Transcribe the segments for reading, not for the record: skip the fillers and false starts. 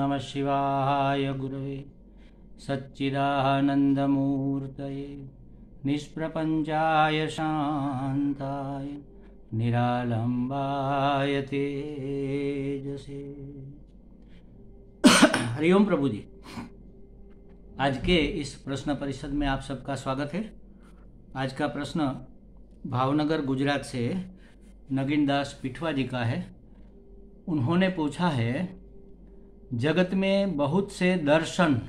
नमः शिवाय गुरवे सच्चिदानन्दमूर्तये निष्प्रपञ्चाय शान्ताय निरालम्बाय तेजसे। हरिओम प्रभु जी। आज के इस प्रश्न परिषद में आप सबका स्वागत है। आज का प्रश्न भावनगर गुजरात से नगीनदास पिठवा जी का है। उन्होंने पूछा है, जगत में बहुत से दर्शन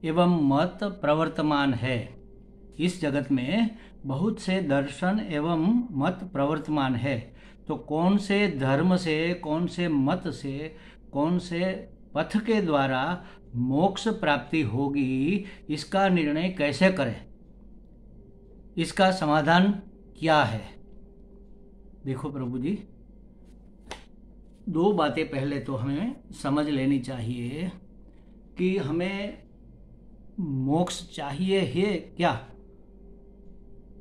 एवं मत प्रवर्तमान है। इस जगत में बहुत से दर्शन एवं मत प्रवर्तमान है, तो कौन से धर्म से, कौन से मत से, कौन से पथ के द्वारा मोक्ष प्राप्ति होगी, इसका निर्णय कैसे करें, इसका समाधान क्या है। देखो प्रभु जी, दो बातें पहले तो हमें समझ लेनी चाहिए कि हमें मोक्ष चाहिए है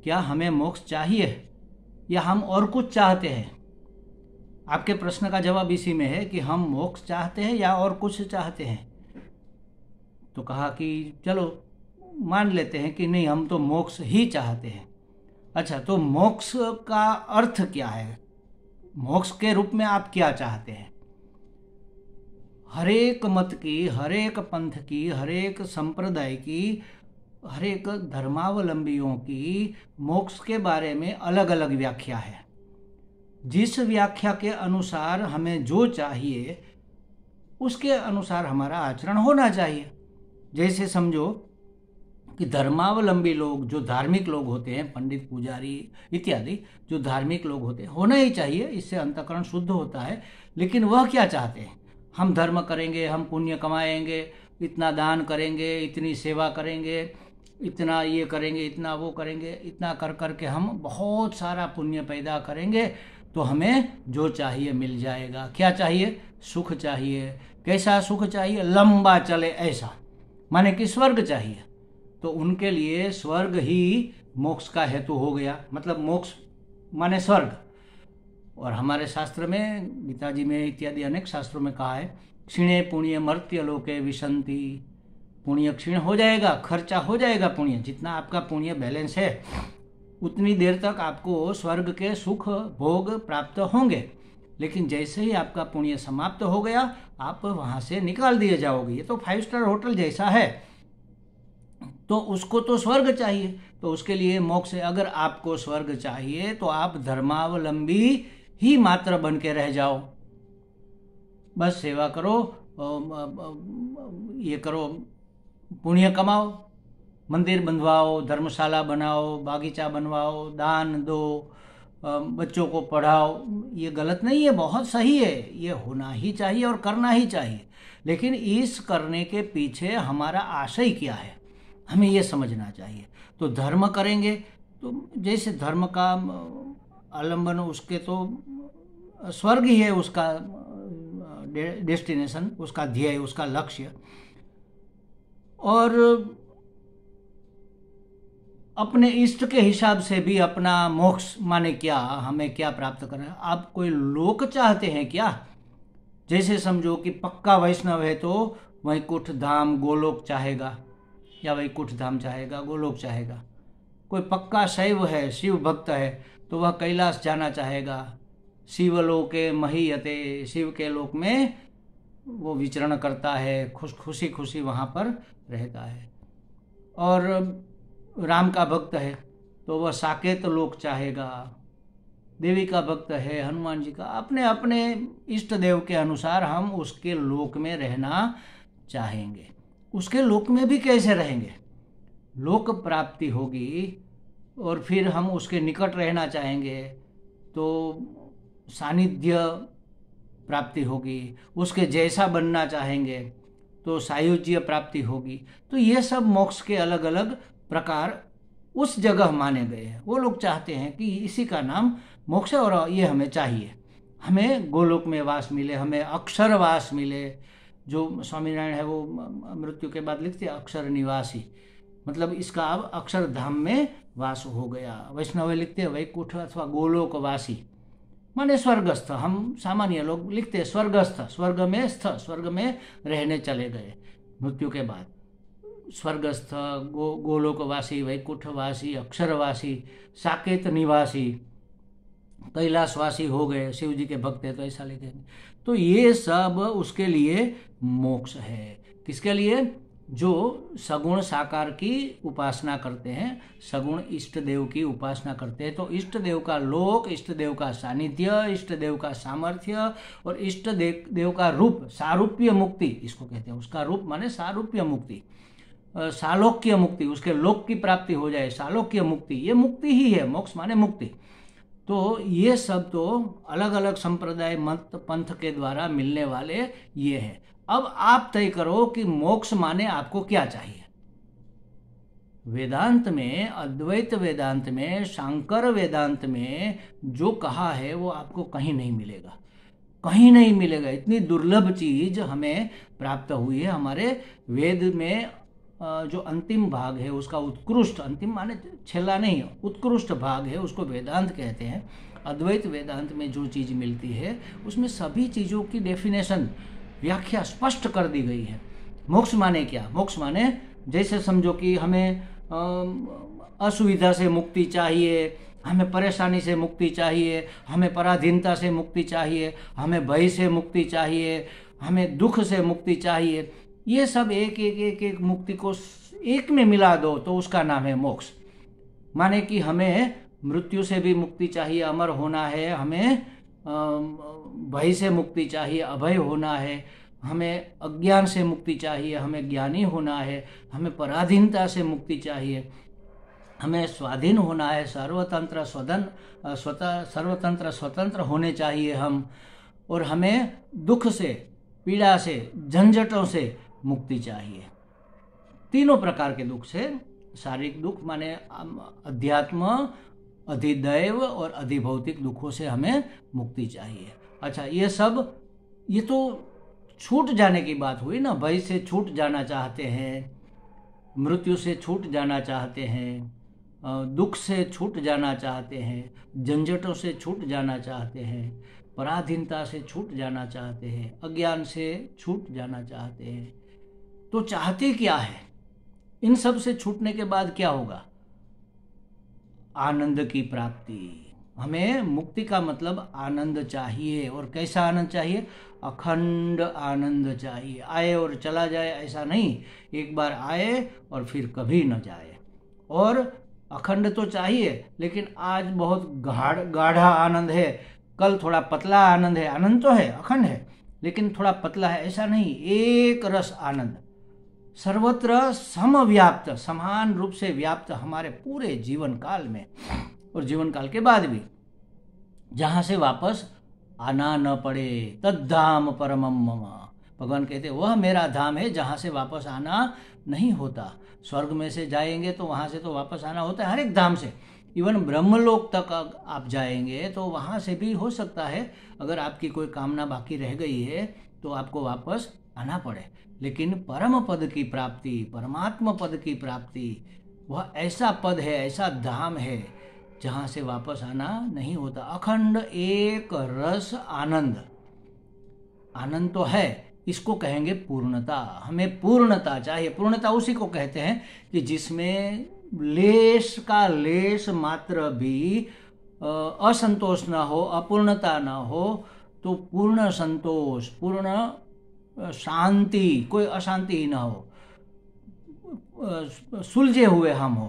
क्या हमें मोक्ष चाहिए या हम और कुछ चाहते हैं। आपके प्रश्न का जवाब इसी में है कि हम मोक्ष चाहते हैं या और कुछ चाहते हैं। तो कहा कि चलो मान लेते हैं कि नहीं, हम तो मोक्ष ही चाहते हैं। अच्छा, तो मोक्ष का अर्थ क्या है, मोक्ष के रूप में आप क्या चाहते हैं। हरेक मत की, हरेक पंथ की, हरेक संप्रदाय की, हरेक धर्मावलंबियों की मोक्ष के बारे में अलग अलग व्याख्या है। जिस व्याख्या के अनुसार हमें जो चाहिए उसके अनुसार हमारा आचरण होना चाहिए। जैसे समझो कि धर्मावलंबी लोग, जो धार्मिक लोग होते हैं, पंडित पुजारी इत्यादि जो धार्मिक लोग होते हैं, होना ही चाहिए, इससे अंतःकरण शुद्ध होता है। लेकिन वह क्या चाहते हैं, हम धर्म करेंगे, हम पुण्य कमाएंगे, इतना दान करेंगे, इतनी सेवा करेंगे, इतना ये करेंगे, इतना वो करेंगे, इतना कर करके हम बहुत सारा पुण्य पैदा करेंगे तो हमें जो चाहिए मिल जाएगा। क्या चाहिए, सुख चाहिए। कैसा सुख चाहिए, लंबा चले ऐसा, माने कि स्वर्ग चाहिए। तो उनके लिए स्वर्ग ही मोक्ष का हेतु हो गया, मतलब मोक्ष माने स्वर्ग। और हमारे शास्त्र में, गीता जी में इत्यादि अनेक शास्त्रों में कहा है, क्षीणे पुण्य मर्त्य लोके विशन्ति। पुण्य क्षीण हो जाएगा, खर्चा हो जाएगा पुण्य, जितना आपका पुण्य बैलेंस है उतनी देर तक आपको स्वर्ग के सुख भोग प्राप्त होंगे। लेकिन जैसे ही आपका पुण्य समाप्त हो गया, आप वहां से निकाल दिए जाओगे। ये तो 5 स्टार होटल जैसा है, तो उसको तो स्वर्ग चाहिए। तो उसके लिए मोक्ष, अगर आपको स्वर्ग चाहिए तो आप धर्मावलंबी ही मात्र बन के रह जाओ, बस सेवा करो, ये करो, पुण्य कमाओ, मंदिर बनवाओ, धर्मशाला बनाओ, बागीचा बनवाओ, दान दो, बच्चों को पढ़ाओ। ये गलत नहीं है, बहुत सही है, ये होना ही चाहिए और करना ही चाहिए। लेकिन इस करने के पीछे हमारा आशय क्या है, हमें ये समझना चाहिए। तो धर्म करेंगे तो जैसे धर्म का आलंबन, उसके तो स्वर्ग ही है उसका डेस्टिनेशन, उसका ध्येय, उसका लक्ष्य। और अपने इष्ट के हिसाब से भी अपना मोक्ष माने क्या, हमें क्या प्राप्त करना है। आप कोई लोक चाहते हैं क्या, जैसे समझो कि पक्का वैष्णव है तो वैकुंठ धाम गोलोक चाहेगा, या वैकुंठ धाम चाहेगा, गोलोक चाहेगा। कोई पक्का शैव है, शिव भक्त है, तो वह कैलाश जाना चाहेगा, शिवलोके महीयते, शिव के लोक में वो विचरण करता है, खुशी खुशी वहाँ पर रहता है। और राम का भक्त है तो वह साकेत लोक चाहेगा, देवी का भक्त है, हनुमान जी का, अपने अपने इष्ट देव के अनुसार हम उसके लोक में रहना चाहेंगे। उसके लोक में भी कैसे रहेंगे, लोक प्राप्ति होगी और फिर हम उसके निकट रहना चाहेंगे तो सानिध्य प्राप्ति होगी, उसके जैसा बनना चाहेंगे तो सायुज्य प्राप्ति होगी। तो ये सब मोक्ष के अलग अलग प्रकार उस जगह माने गए हैं। वो लोग चाहते हैं कि इसी का नाम मोक्ष है और ये हमें चाहिए, हमें गोलोक में वास मिले, हमें अक्षर वास मिले। जो स्वामीनारायण है वो मृत्यु के बाद लिखते हैं अक्षर निवासी, मतलब इसका अब अक्षरधाम में वास हो गया। वैष्णव लिखते हैं वैकुंठ अथवा गोलोक वासी। माने स्वर्गस्थ, हम सामान्य लोग लिखते हैं स्वर्गस्थ, स्वर्ग में स्थ, स्वर्ग में रहने चले गए मृत्यु के बाद। स्वर्गस्थ, गोलोकवासी, वैकुंठवासी, अक्षरवासी, साकेत निवासी, कैलाशवासी हो गए, शिव जी के भक्त हैं तो ऐसा लिखेंगे। तो ये सब उसके लिए मोक्ष है। किसके लिए? जो सगुण साकार की उपासना करते हैं, सगुण इष्ट देव की उपासना करते हैं, तो इष्ट देव का लोक, इष्ट देव का सानिध्य, इष्ट देव का सामर्थ्य और इष्ट देव का रूप, सारूप्य मुक्ति इसको कहते हैं। उसका रूप माने सारूप्य मुक्ति, सालोक्य मुक्ति, उसके लोक की प्राप्ति हो जाए, सालोक्य मुक्ति, ये मुक्ति ही है। मोक्ष माने मुक्ति। तो ये सब तो अलग अलग संप्रदाय मत पंथ के द्वारा मिलने वाले ये है। अब आप तय करो कि मोक्ष माने आपको क्या चाहिए। वेदांत में, अद्वैत वेदांत में, शांकर वेदांत में जो कहा है वो आपको कहीं नहीं मिलेगा, कहीं नहीं मिलेगा। इतनी दुर्लभ चीज हमें प्राप्त हुई है। हमारे वेद में जो अंतिम भाग है उसका उत्कृष्ट, अंतिम माने छेला नहीं, उत्कृष्ट भाग है, उसको वेदांत कहते हैं। अद्वैत वेदांत में जो चीज़ मिलती है उसमें सभी चीज़ों की डेफिनेशन, व्याख्या स्पष्ट कर दी गई है। मोक्ष माने क्या? मोक्ष माने जैसे समझो कि हमें असुविधा से मुक्ति चाहिए, हमें परेशानी से मुक्ति चाहिए, हमें पराधीनता से मुक्ति चाहिए, हमें भय से मुक्ति चाहिए, हमें दुख से मुक्ति चाहिए। ये सब एक एक एक एक मुक्ति को एक में मिला दो तो उसका नाम है मोक्ष। माने कि हमें मृत्यु से भी मुक्ति चाहिए, अमर होना है, हमें भय से मुक्ति चाहिए, अभय होना है, हमें अज्ञान से मुक्ति चाहिए, हमें ज्ञानी होना है, हमें पराधीनता से मुक्ति चाहिए, हमें स्वाधीन होना है, सर्वतंत्र स्वतंत्र होने चाहिए हम, और हमें दुख से, पीड़ा से, झंझटों से मुक्ति चाहिए। तीनों प्रकार के दुख से, शारीरिक दुख माने अध्यात्म, अधिदैव और अधिभौतिक दुखों से हमें मुक्ति चाहिए। अच्छा, ये तो छूट जाने की बात हुई ना। भय से छूट जाना चाहते हैं, मृत्यु से छूट जाना चाहते हैं, दुख से छूट जाना चाहते हैं, झंझटों से छूट जाना चाहते हैं, पराधीनता से छूट जाना चाहते हैं, अज्ञान से छूट जाना चाहते हैं। तो चाहते क्या है? इन सब से छूटने के बाद क्या होगा? आनंद की प्राप्ति। हमें मुक्ति का मतलब आनंद चाहिए। और कैसा आनंद चाहिए? अखंड आनंद चाहिए। आए और चला जाए ऐसा नहीं, एक बार आए और फिर कभी न जाए। और अखंड तो चाहिए, लेकिन आज बहुत गाढ़ा आनंद है, कल थोड़ा पतला आनंद है। आनंद तो है, अखंड है, लेकिन थोड़ा पतला है, ऐसा नहीं। एक रस आनंद, सर्वत्र समव्याप्त, समान रूप से व्याप्त हमारे पूरे जीवन काल में और जीवन काल के बाद भी, जहां से वापस आना न पड़े। तद्धाम परमम मम, भगवान कहते वह मेरा धाम है जहां से वापस आना नहीं होता। स्वर्ग में से जाएंगे तो वहां से तो वापस आना होता है, हर एक धाम से। इवन ब्रह्मलोक तक आप जाएंगे तो वहां से भी हो सकता है, अगर आपकी कोई कामना बाकी रह गई है तो आपको वापस आना पड़े। लेकिन परम पद की प्राप्ति, परमात्मा पद की प्राप्ति, वह ऐसा पद है, ऐसा धाम है जहां से वापस आना नहीं होता। अखंड एक रस आनंद, आनंद तो है, इसको कहेंगे पूर्णता। हमें पूर्णता चाहिए। पूर्णता उसी को कहते हैं कि जिसमें लेश का लेश मात्र भी असंतोष ना हो, अपूर्णता ना हो, तो पूर्ण संतोष, पूर्ण शांति, कोई अशांति ही ना हो, सुलझे हुए हम हो,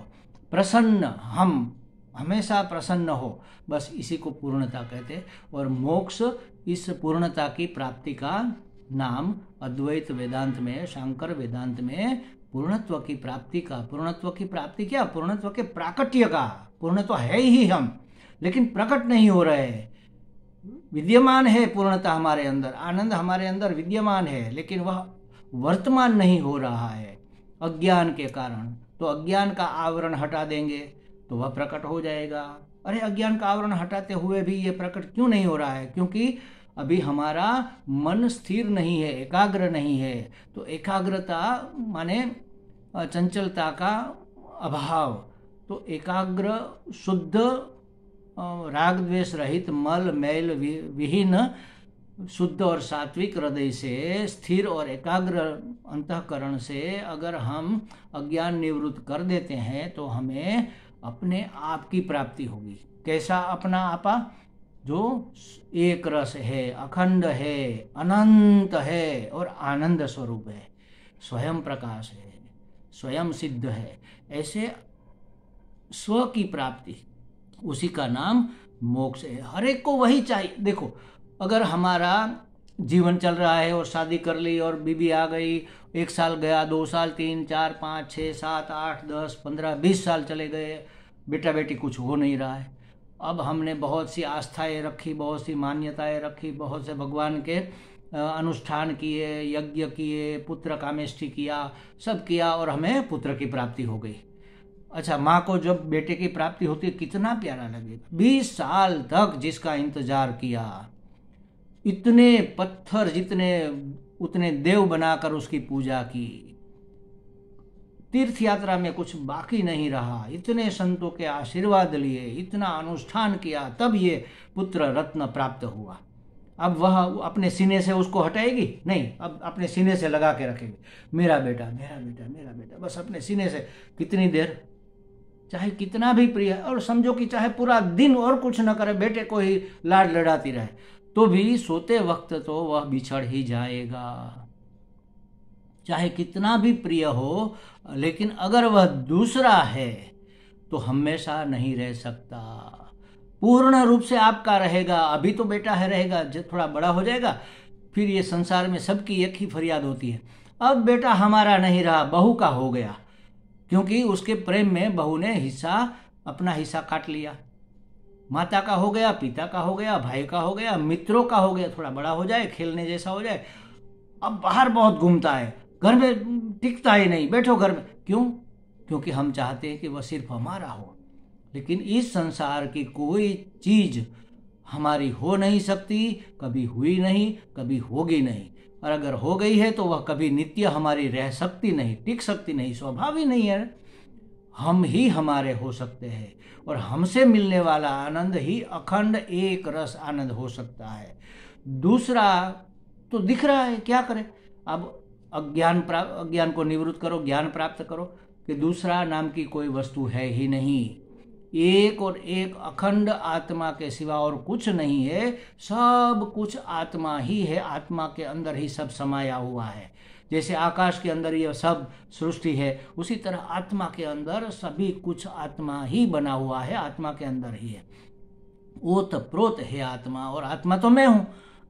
प्रसन्न, हम हमेशा प्रसन्न हो, बस इसी को पूर्णता कहते। और मोक्ष इस पूर्णता की प्राप्ति का नाम अद्वैत वेदांत में, शांकर वेदांत में पूर्णत्व की प्राप्ति का, पूर्णत्व की प्राप्ति क्या? पूर्णत्व के प्राकट्य का। पूर्ण तो है ही हम, लेकिन प्रकट नहीं हो रहे हैं। विद्यमान है पूर्णता हमारे अंदर, आनंद हमारे अंदर विद्यमान है, लेकिन वह वर्तमान नहीं हो रहा है अज्ञान के कारण। तो अज्ञान का आवरण हटा देंगे तो वह प्रकट हो जाएगा। अरे अज्ञान का आवरण हटाते हुए भी ये प्रकट क्यों नहीं हो रहा है? क्योंकि अभी हमारा मन स्थिर नहीं है, एकाग्र नहीं है। तो एकाग्रता माने चंचलता का अभाव। तो एकाग्र, शुद्ध राग द्वेष रहित मल मैल विहीन शुद्ध और सात्विक हृदय से, स्थिर और एकाग्र अंतःकरण से अगर हम अज्ञान निवृत्त कर देते हैं तो हमें अपने आप की प्राप्ति होगी। कैसा अपना आपा? जो एक रस है, अखंड है, अनंत है और आनंद स्वरूप है, स्वयं प्रकाश है, स्वयं सिद्ध है, ऐसे स्व की प्राप्ति, उसी का नाम मोक्ष है। हर एक को वही चाहिए। देखो, अगर हमारा जीवन चल रहा है और शादी कर ली और बीवी आ गई, 1 साल गया, 2 साल, 3, 4, 5, 6, 7, 8, 10, 15, 20 साल चले गए, बेटा बेटी कुछ हो नहीं रहा है। अब हमने बहुत सी आस्थाएं रखी, बहुत सी मान्यताएं रखी, बहुत से भगवान के अनुष्ठान किए, यज्ञ किए, पुत्र कामेष्टि किया, सब किया और हमें पुत्र की प्राप्ति हो गई। अच्छा, माँ को जब बेटे की प्राप्ति होती है कितना प्यारा लगेगा। 20 साल तक जिसका इंतजार किया, इतने पत्थर जितने उतने देव बनाकर उसकी पूजा की, तीर्थ यात्रा में कुछ बाकी नहीं रहा, इतने संतों के आशीर्वाद लिए, इतना अनुष्ठान किया, तब ये पुत्र रत्न प्राप्त हुआ। अब वह अपने सीने से उसको हटाएगी? नहीं, अब अपने सीने से लगा के रखेगी, मेरा बेटा, मेरा बेटा, मेरा बेटा, बस अपने सीने से। कितनी देर? चाहे कितना भी प्रिय, और समझो कि चाहे पूरा दिन और कुछ न करे, बेटे को ही लाड लड़ाती रहे, तो भी सोते वक्त तो वह बिछड़ ही जाएगा। चाहे कितना भी प्रिय हो, लेकिन अगर वह दूसरा है तो हमेशा नहीं रह सकता, पूर्ण रूप से आपका रहेगा। अभी तो बेटा है, रहेगा, जब थोड़ा बड़ा हो जाएगा फिर ये संसार में सबकी एक ही फरियाद होती है, अब बेटा हमारा नहीं रहा, बहू का हो गया, क्योंकि उसके प्रेम में बहू ने अपना हिस्सा काट लिया। माता का हो गया, पिता का हो गया, भाई का हो गया, मित्रों का हो गया, थोड़ा बड़ा हो जाए, खेलने जैसा हो जाए, अब बाहर बहुत घूमता है, घर में टिकता ही नहीं, बैठो घर में। क्यों? क्योंकि हम चाहते हैं कि वह सिर्फ हमारा हो। लेकिन इस संसार की कोई चीज हमारी हो नहीं सकती, कभी हुई नहीं, कभी होगी नहीं, और अगर हो गई है तो वह कभी नित्य हमारी रह सकती नहीं, टिक सकती नहीं, स्वभाव ही नहीं है। हम ही हमारे हो सकते हैं और हमसे मिलने वाला आनंद ही अखंड एक रस आनंद हो सकता है। दूसरा तो दिख रहा है, क्या करें? अब अज्ञान को निवृत्त करो, ज्ञान प्राप्त करो कि दूसरा नाम की कोई वस्तु है ही नहीं, एक और एक अखंड आत्मा के सिवा और कुछ नहीं है। सब कुछ आत्मा ही है, आत्मा के अंदर ही सब समाया हुआ है। जैसे आकाश के अंदर ये सब सृष्टि है, उसी तरह आत्मा के अंदर सभी कुछ आत्मा ही बना हुआ है, आत्मा के अंदर ही है। ओतप्रोत है आत्मा, और आत्मा तो मैं हूँ,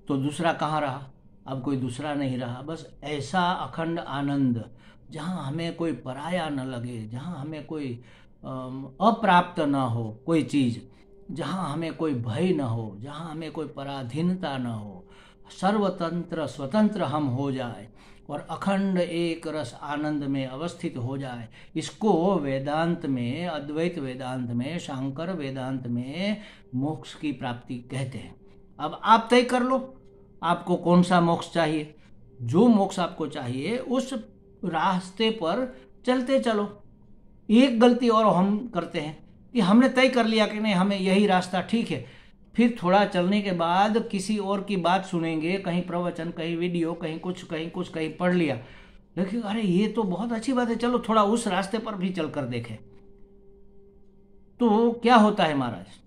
तो दूसरा कहाँ रहा? अब कोई दूसरा नहीं रहा। बस ऐसा अखंड आनंद जहाँ हमें कोई पराया न लगे, जहाँ हमें कोई अप्राप्त न हो कोई चीज़, जहाँ हमें कोई भय न हो, जहाँ हमें कोई पराधीनता न हो, सर्वतंत्र स्वतंत्र हम हो जाए और अखंड एक रस आनंद में अवस्थित हो जाए। इसको वेदांत में, अद्वैत वेदांत में, शांकर वेदांत में मोक्ष की प्राप्ति कहते हैं। अब आप तय कर लो आपको कौन सा मोक्ष चाहिए। जो मोक्ष आपको चाहिए उस रास्ते पर चलते चलो। एक गलती और हम करते हैं कि हमने तय कर लिया कि नहीं, हमें यही रास्ता ठीक है, फिर थोड़ा चलने के बाद किसी और की बात सुनेंगे, कहीं प्रवचन, कहीं वीडियो, कहीं कुछ कहीं पढ़ लिया, लेकिन अरे ये तो बहुत अच्छी बात है, चलो थोड़ा उस रास्ते पर भी चल कर देखें। तो क्या होता है महाराज,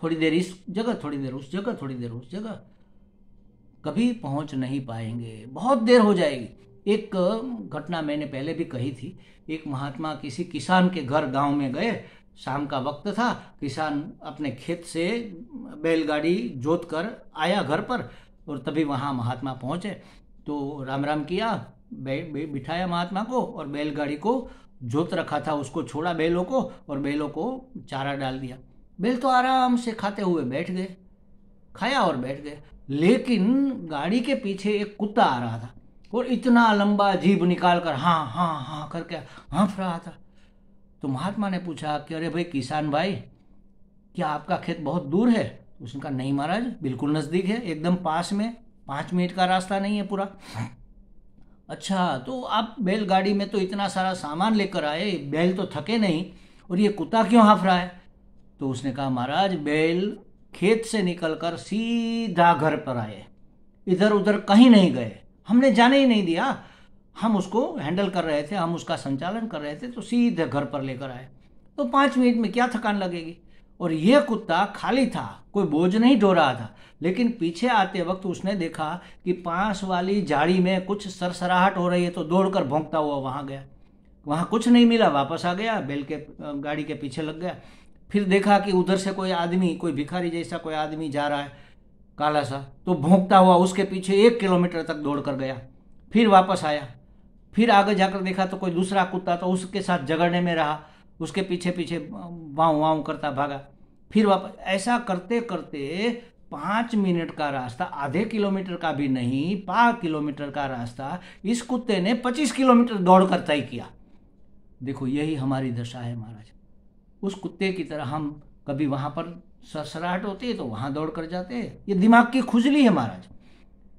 थोड़ी देर इस जगह, थोड़ी देर उस जगह, थोड़ी देर उस जगह, कभी पहुंच नहीं पाएंगे, बहुत देर हो जाएगी। एक घटना मैंने पहले भी कही थी। एक महात्मा किसी किसान के घर गांव में गए, शाम का वक्त था, किसान अपने खेत से बैलगाड़ी जोत कर आया घर पर, और तभी वहाँ महात्मा पहुँचे तो राम राम किया, बिठाया महात्मा को और बैलगाड़ी को जोत रखा था उसको छोड़ा बैलों को, और बैलों को चारा डाल दिया। बैल तो आराम से खाते हुए बैठ गए, खाया और बैठ गए। लेकिन गाड़ी के पीछे एक कुत्ता आ रहा था और इतना लंबा जीभ निकाल कर हाँ हाँ हाँ करके हाँफ रहा था। तो महात्मा ने पूछा कि अरे भाई किसान भाई, क्या आपका खेत बहुत दूर है? उसने कहा नहीं महाराज, बिल्कुल नज़दीक है, एकदम पास में, 5 मिनट का रास्ता नहीं है पूरा। अच्छा, तो आप बैलगाड़ी में तो इतना सारा सामान लेकर आए, बैल तो थके नहीं, और ये कुत्ता क्यों हाँफ रहा है? तो उसने कहा महाराज बैल खेत से निकलकर सीधा घर पर आए, इधर उधर कहीं नहीं गए, हमने जाने ही नहीं दिया, हम उसको हैंडल कर रहे थे, हम उसका संचालन कर रहे थे, तो सीधे घर पर लेकर आए। तो 5 मिनट में क्या थकान लगेगी। और यह कुत्ता खाली था, कोई बोझ नहीं ढो रहा था, लेकिन पीछे आते वक्त उसने देखा कि पास वाली झाड़ी में कुछ सरसराहट हो रही है, तो दौड़कर भौंकता हुआ वहां गया। वहां कुछ नहीं मिला, वापस आ गया, बैल के गाड़ी के पीछे लग गया। फिर देखा कि उधर से कोई आदमी, कोई भिखारी जैसा कोई आदमी जा रहा है काला सा, तो भौंकता हुआ उसके पीछे 1 किलोमीटर तक दौड़ कर गया। फिर वापस आया, फिर आगे जाकर देखा तो कोई दूसरा कुत्ता, तो उसके साथ झगड़ने में रहा, उसके पीछे पीछे वाँव वाँव करता भागा। फिर वापस, ऐसा करते करते 5 मिनट का रास्ता, आधे किलोमीटर का भी नहीं, 5 किलोमीटर का रास्ता इस कुत्ते ने 25 किलोमीटर दौड़कर तय किया। देखो यही हमारी दशा है महाराज। उस कुत्ते की तरह हम कभी वहां पर सरसराहट होती है तो वहां दौड़ कर जाते हैं। ये दिमाग की खुजली है महाराज।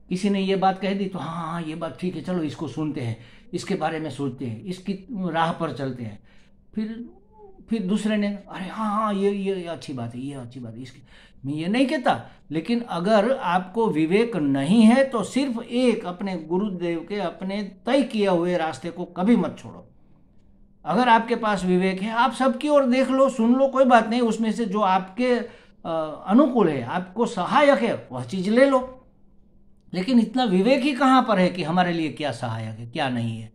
किसी ने ये बात कह दी तो हाँ ये बात ठीक है, चलो इसको सुनते हैं, इसके बारे में सोचते हैं, इसकी राह पर चलते हैं। फिर दूसरे ने, अरे हाँ हाँ ये अच्छी बात है, ये अच्छी बात है, इसकी मैं ये नहीं कहता, लेकिन अगर आपको विवेक नहीं है तो सिर्फ एक अपने गुरुदेव के अपने तय किए हुए रास्ते को कभी मत छोड़ो। अगर आपके पास विवेक है, आप सबकी ओर देख लो, सुन लो, कोई बात नहीं, उसमें से जो आपके अनुकूल है, आपको सहायक है, वह चीज ले लो। लेकिन इतना विवेक ही कहाँ पर है कि हमारे लिए क्या सहायक है क्या नहीं है।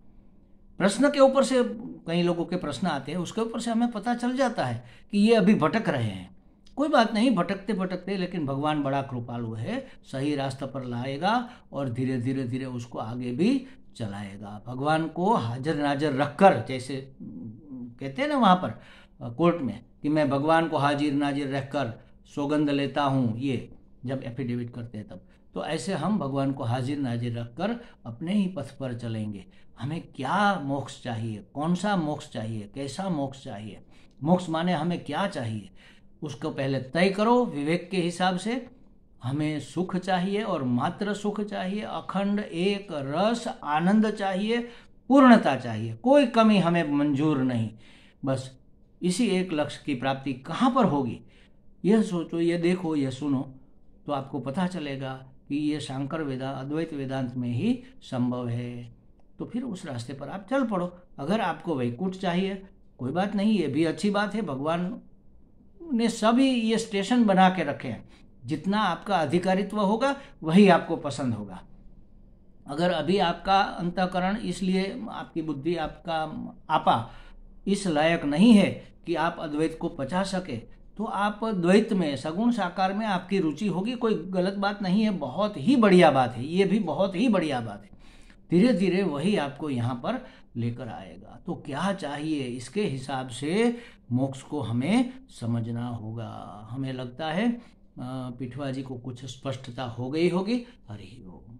प्रश्न के ऊपर से, कई लोगों के प्रश्न आते हैं, उसके ऊपर से हमें पता चल जाता है कि ये अभी भटक रहे हैं। कोई बात नहीं, भटकते भटकते, लेकिन भगवान बड़ा कृपालु है, सही रास्ते पर लाएगा और धीरे धीरे धीरे उसको आगे भी चलाएगा। भगवान को हाजिर नाजिर रखकर, जैसे कहते हैं ना वहाँ पर कोर्ट में कि मैं भगवान को हाजिर नाजिर रखकर सौगंध लेता हूँ, ये जब एफिडेविट करते हैं तब, तो ऐसे हम भगवान को हाजिर नाजिर रखकर अपने ही पथ पर चलेंगे। हमें क्या मोक्ष चाहिए, कौन सा मोक्ष चाहिए, कैसा मोक्ष चाहिए, मोक्ष माने हमें क्या चाहिए, उसको पहले तय करो विवेक के हिसाब से। हमें सुख चाहिए और मात्र सुख चाहिए, अखंड एक रस आनंद चाहिए, पूर्णता चाहिए, कोई कमी हमें मंजूर नहीं। बस इसी एक लक्ष्य की प्राप्ति कहाँ पर होगी, यह सोचो, यह देखो, यह सुनो, तो आपको पता चलेगा कि ये शांकर वेदांत, अद्वैत वेदांत में ही संभव है। तो फिर उस रास्ते पर आप चल पड़ो। अगर आपको वैकुंठ चाहिए, कोई बात नहीं, ये भी अच्छी बात है, भगवान ने सभी ये स्टेशन बना के रखे हैं। जितना आपका अधिकारित्व होगा वही आपको पसंद होगा। अगर अभी आपका अंतःकरण, इसलिए आपकी बुद्धि, आपका आपा इस लायक नहीं है कि आप अद्वैत को पचा सके, तो आप द्वैत में, सगुण साकार में आपकी रुचि होगी, कोई गलत बात नहीं है, बहुत ही बढ़िया बात है, ये भी बहुत ही बढ़िया बात है। धीरे धीरे वही आपको यहाँ पर लेकर आएगा। तो क्या चाहिए, इसके हिसाब से मोक्ष को हमें समझना होगा। हमें लगता है पिठवा जी को कुछ स्पष्टता हो गई होगी। हरि ओम।